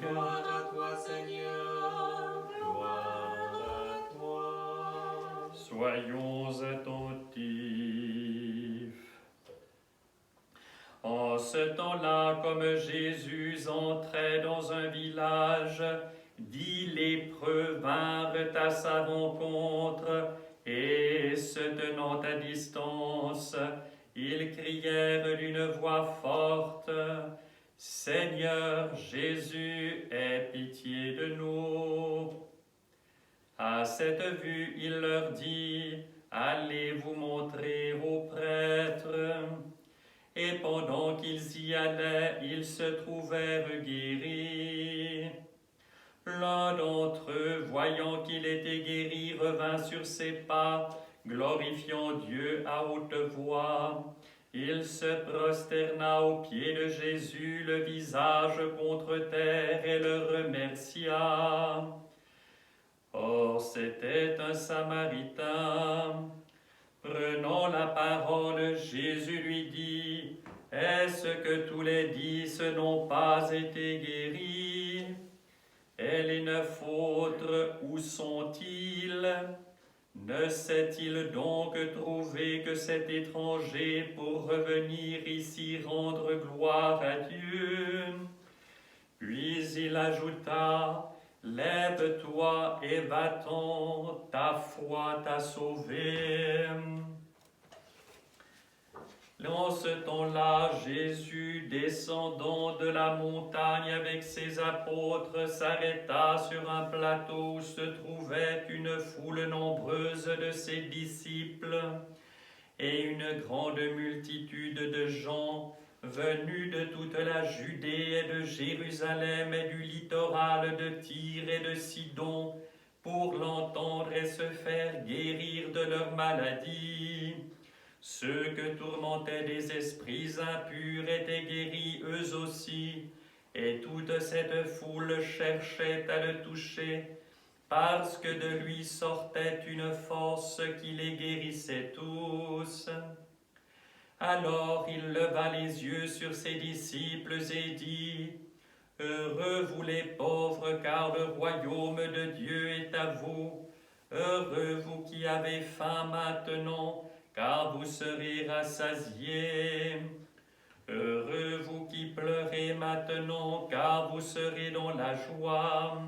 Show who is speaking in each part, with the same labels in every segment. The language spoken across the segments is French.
Speaker 1: Gloire à toi, Seigneur, gloire à toi.
Speaker 2: Soyons attentifs. En ce temps-là, comme Jésus entrait dans un village, 10 lépreux vinrent à sa rencontre, et se tenant à distance, ils crièrent d'une voix forte, « Seigneur Jésus, aie pitié de nous !» À cette vue, il leur dit, « Allez vous montrer aux prêtres. » Et pendant qu'ils y allaient, ils se trouvèrent guéris. L'un d'entre eux, voyant qu'il était guéri, revint sur ses pas, glorifiant Dieu à haute voix. Il se prosterna aux pieds de Jésus, le visage contre terre, et le remercia. Or, c'était un Samaritain. Prenant la parole, Jésus lui dit, « Est-ce que tous les 10 n'ont pas été guéris? Et les 9 autres, où sont-ils? Ne s'est-il donc trouvé que cet étranger pour revenir ici rendre gloire à Dieu? » Puis il ajouta, « Lève-toi et va-t'en, ta foi t'a sauvé. » En ce temps-là, Jésus, descendant de la montagne avec ses apôtres, s'arrêta sur un plateau où se trouvait une foule nombreuse de ses disciples et une grande multitude de gens venus de toute la Judée et de Jérusalem et du littoral de Tyr et de Sidon pour l'entendre et se faire guérir de leur maladie. Ceux que tourmentaient des esprits impurs étaient guéris eux aussi, et toute cette foule cherchait à le toucher, parce que de lui sortait une force qui les guérissait tous. Alors il leva les yeux sur ses disciples et dit, « Heureux vous les pauvres, car le royaume de Dieu est à vous. Heureux vous qui avez faim maintenant, car vous serez rassasiés. Heureux vous qui pleurez maintenant, car vous serez dans la joie.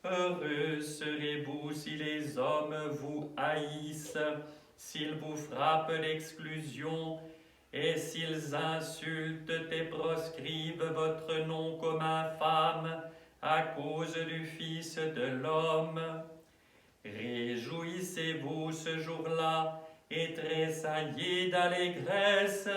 Speaker 2: Heureux serez-vous si les hommes vous haïssent, s'ils vous frappent d'exclusion, et s'ils insultent et proscrivent votre nom comme infâme à cause du Fils de l'homme. Réjouissez-vous ce jour-là et tressaillez d'allégresse,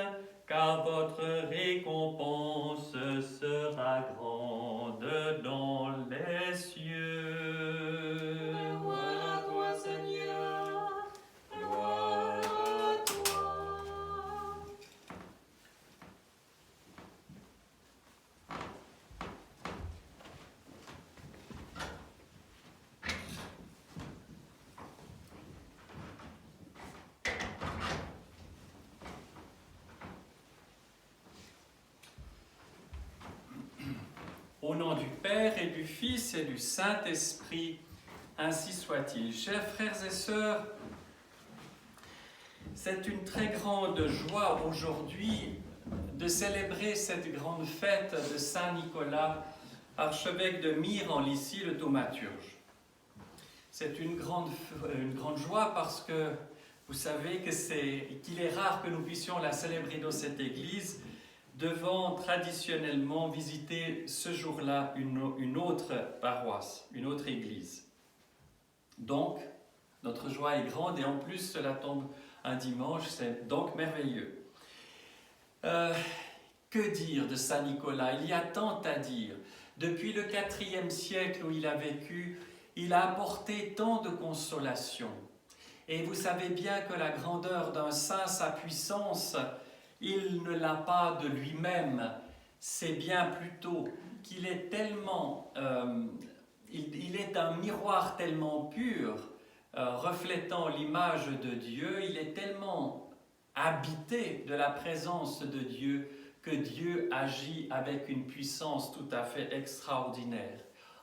Speaker 2: car votre récompense sera grande dans les cieux. »
Speaker 1: Gloire à toi, Seigneur, gloire à toi.
Speaker 2: Au nom du Père et du Fils et du Saint-Esprit, ainsi soit-il. Chers frères et sœurs, c'est une très grande joie aujourd'hui de célébrer cette grande fête de Saint Nicolas, archevêque de Myre en Lycie, le thaumaturge. C'est une grande joie parce que vous savez qu'il est rare que nous puissions la célébrer dans cette église, devant traditionnellement visiter ce jour-là une autre paroisse, une autre église. Donc, notre joie est grande et en plus cela tombe un dimanche, c'est donc merveilleux. Que dire de Saint Nicolas? Il y a tant à dire. Depuis le IVe siècle où il a vécu, il a apporté tant de consolation. Et vous savez bien que la grandeur d'un saint, sa puissance, il ne l'a pas de lui-même, c'est bien plutôt qu'il est tellement, il est un miroir tellement pur, reflétant l'image de Dieu, il est tellement habité de la présence de Dieu que Dieu agit avec une puissance tout à fait extraordinaire.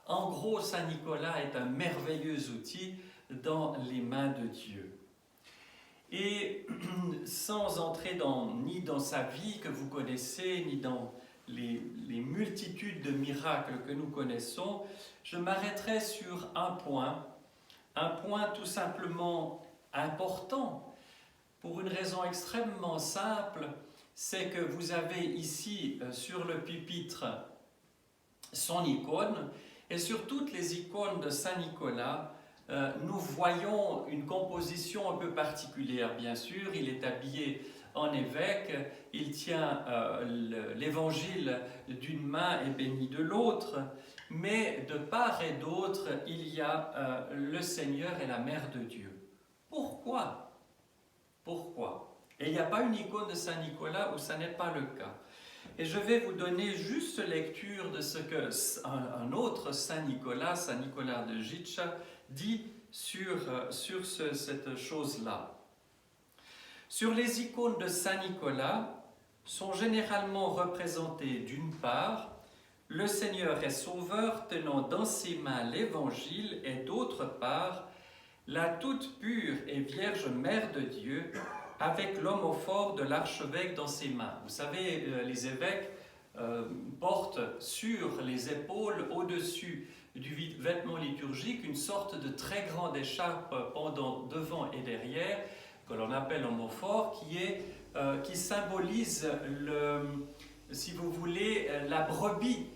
Speaker 2: En gros, Saint Nicolas est un merveilleux outil dans les mains de Dieu. Et sans entrer ni dans sa vie que vous connaissez, ni dans les multitudes de miracles que nous connaissons, je m'arrêterai sur un point tout simplement important, pour une raison extrêmement simple, c'est que vous avez ici sur le pupitre son icône, et sur toutes les icônes de Saint Nicolas, nous voyons une composition un peu particulière, bien sûr. Il est habillé en évêque, il tient l'évangile d'une main et béni de l'autre, mais de part et d'autre, il y a le Seigneur et la Mère de Dieu. Pourquoi? Pourquoi? Et il n'y a pas une icône de Saint Nicolas où ça n'est pas le cas. Et je vais vous donner juste lecture de ce qu'un autre Saint Nicolas de Gitcha, dit sur cette chose-là. Sur les icônes de Saint Nicolas sont généralement représentés d'une part le Seigneur et Sauveur tenant dans ses mains l'Évangile et d'autre part la toute pure et vierge Mère de Dieu avec l'homophore de l'archevêque dans ses mains. Vous savez, les évêques portent sur les épaules, au-dessus du vêtement liturgique, une sorte de très grande écharpe pendant devant et derrière, que l'on appelle homophore, qui symbolise, si vous voulez, la brebis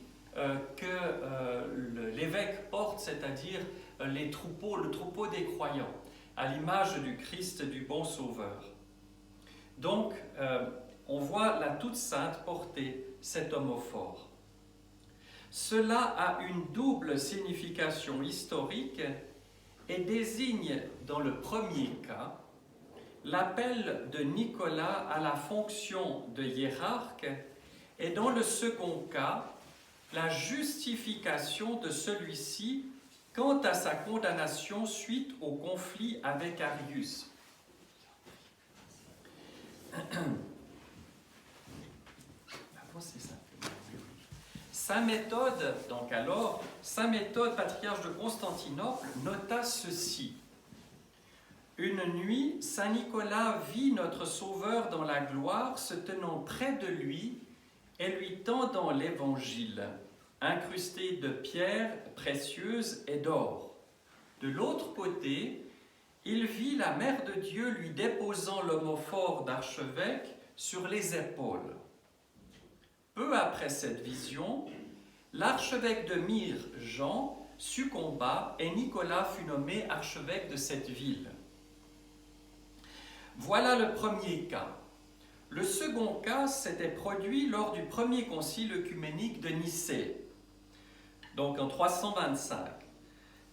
Speaker 2: que l'évêque porte, c'est-à-dire le troupeau des croyants, à l'image du Christ, du bon Sauveur. Donc, on voit la toute sainte porter cet homophore. Cela a une double signification historique et désigne, dans le premier cas, l'appel de Nicolas à la fonction de hiérarque et dans le second cas, la justification de celui-ci quant à sa condamnation suite au conflit avec Arius. Saint Méthode, patriarche de Constantinople, nota ceci. Une nuit, Saint Nicolas vit notre Sauveur dans la gloire se tenant près de lui et lui tendant l'Évangile, incrusté de pierres précieuses et d'or. De l'autre côté, il vit la Mère de Dieu lui déposant l'homophore d'archevêque sur les épaules. Peu après cette vision, l'archevêque de Myre, Jean, succomba et Nicolas fut nommé archevêque de cette ville. Voilà le premier cas. Le second cas s'était produit lors du premier concile œcuménique de Nicée, donc en 325.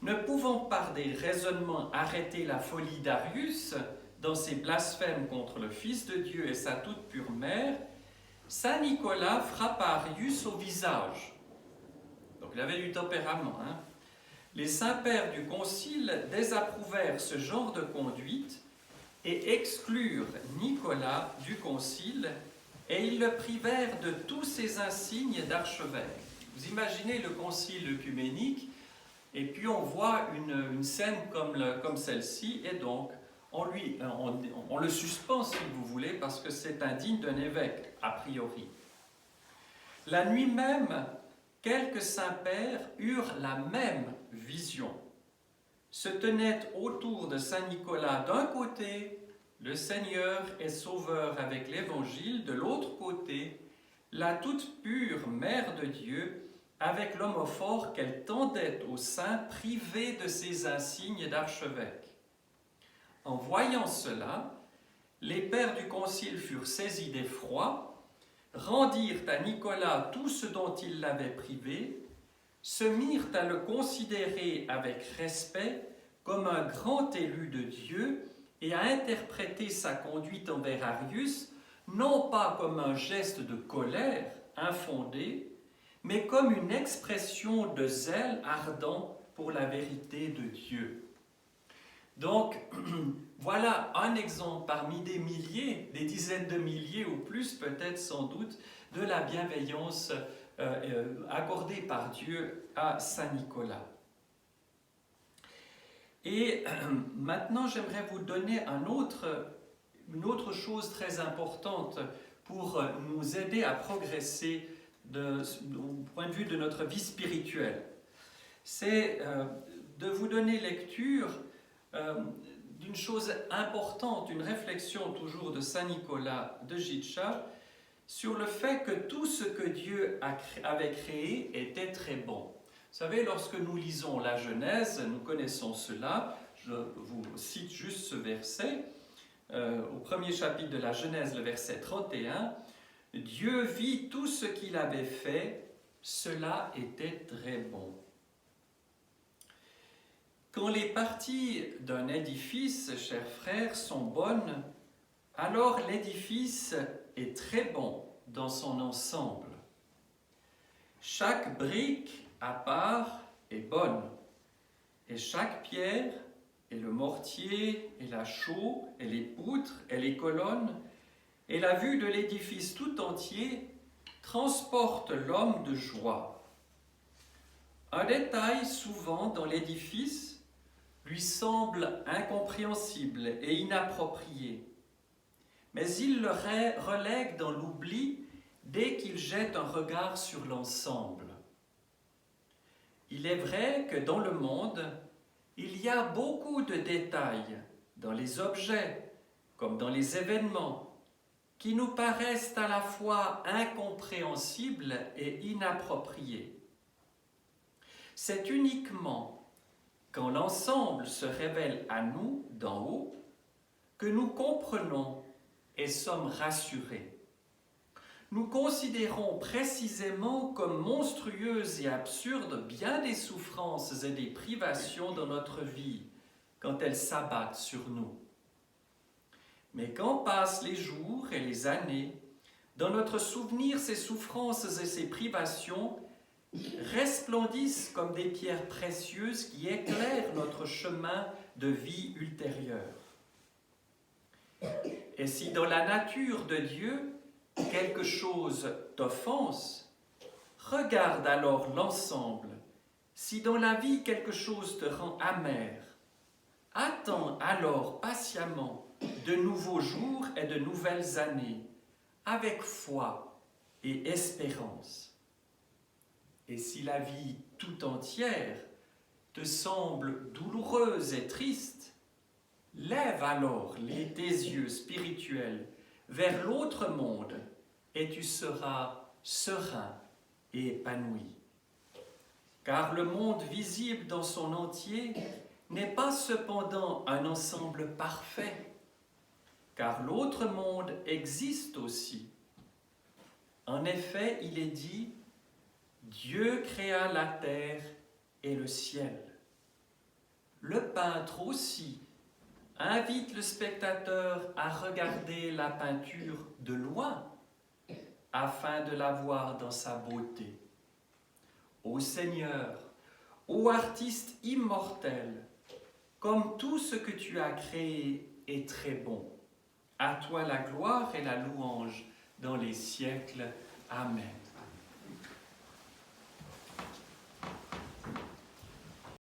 Speaker 2: Ne pouvant par des raisonnements arrêter la folie d'Arius dans ses blasphèmes contre le Fils de Dieu et sa toute pure mère, Saint Nicolas frappa Arius au visage. Donc il avait du tempérament. Les saints-pères du concile désapprouvèrent ce genre de conduite et exclurent Nicolas du concile et ils le privèrent de tous ses insignes d'archevêque. Vous imaginez le concile œcuménique et puis on voit une scène comme celle-ci et donc on le suspend si vous voulez parce que c'est indigne d'un évêque a priori. La nuit même, quelques saints-pères eurent la même vision. Se tenait autour de Saint Nicolas d'un côté, le Seigneur et Sauveur avec l'Évangile, de l'autre côté, la toute pure Mère de Dieu, avec l'homophore qu'elle tendait aux saints privés de ses insignes d'archevêque. En voyant cela, les pères du concile furent saisis d'effroi, rendirent à Nicolas tout ce dont ils l'avaient privé, se mirent à le considérer avec respect comme un grand élu de Dieu et à interpréter sa conduite envers Arius non pas comme un geste de colère infondé, mais comme une expression de zèle ardent pour la vérité de Dieu. Donc, voilà un exemple parmi des milliers, des dizaines de milliers ou plus peut-être sans doute, de la bienveillance accordée par Dieu à Saint Nicolas. Et maintenant, j'aimerais vous donner une autre chose très importante pour nous aider à progresser au point de vue de notre vie spirituelle. C'est de vous donner lecture d'une chose importante, une réflexion toujours de Saint Nicolas de Gytcha sur le fait que tout ce que Dieu avait créé était très bon. Vous savez, lorsque nous lisons la Genèse, nous connaissons cela, je vous cite juste ce verset, au premier chapitre de la Genèse, le verset 31, « Dieu vit tout ce qu'il avait fait, cela était très bon. » Quand les parties d'un édifice, chers frères, sont bonnes, alors l'édifice est très bon dans son ensemble. Chaque brique à part est bonne, et chaque pierre, et le mortier, et la chaux, et les poutres, et les colonnes, et la vue de l'édifice tout entier transporte l'homme de joie. Un détail souvent dans l'édifice lui semble incompréhensible et inapproprié, mais il le relègue dans l'oubli dès qu'il jette un regard sur l'ensemble. Il est vrai que dans le monde, il y a beaucoup de détails dans les objets comme dans les événements qui nous paraissent à la fois incompréhensibles et inappropriés. C'est uniquement quand l'ensemble se révèle à nous d'en haut que nous comprenons et sommes rassurés. Nous considérons précisément comme monstrueuses et absurdes bien des souffrances et des privations dans notre vie quand elles s'abattent sur nous. Mais quand passent les jours et les années, dans notre souvenir, ces souffrances et ces privations resplendissent comme des pierres précieuses qui éclairent notre chemin de vie ultérieure. Et si dans la nature de Dieu, quelque chose t'offense, regarde alors l'ensemble. Si dans la vie quelque chose te rend amer, attends alors patiemment de nouveaux jours et de nouvelles années, avec foi et espérance. Et si la vie tout entière te semble douloureuse et triste, lève alors tes yeux spirituels vers l'autre monde et tu seras serein et épanoui. Car le monde visible dans son entier n'est pas cependant un ensemble parfait, car l'autre monde existe aussi. En effet, il est dit, Dieu créa la terre et le ciel. Le peintre aussi invite le spectateur à regarder la peinture de loin afin de la voir dans sa beauté. Ô Seigneur, ô artiste immortel, comme tout ce que tu as créé est très bon. À toi la gloire et la louange dans les siècles. Amen.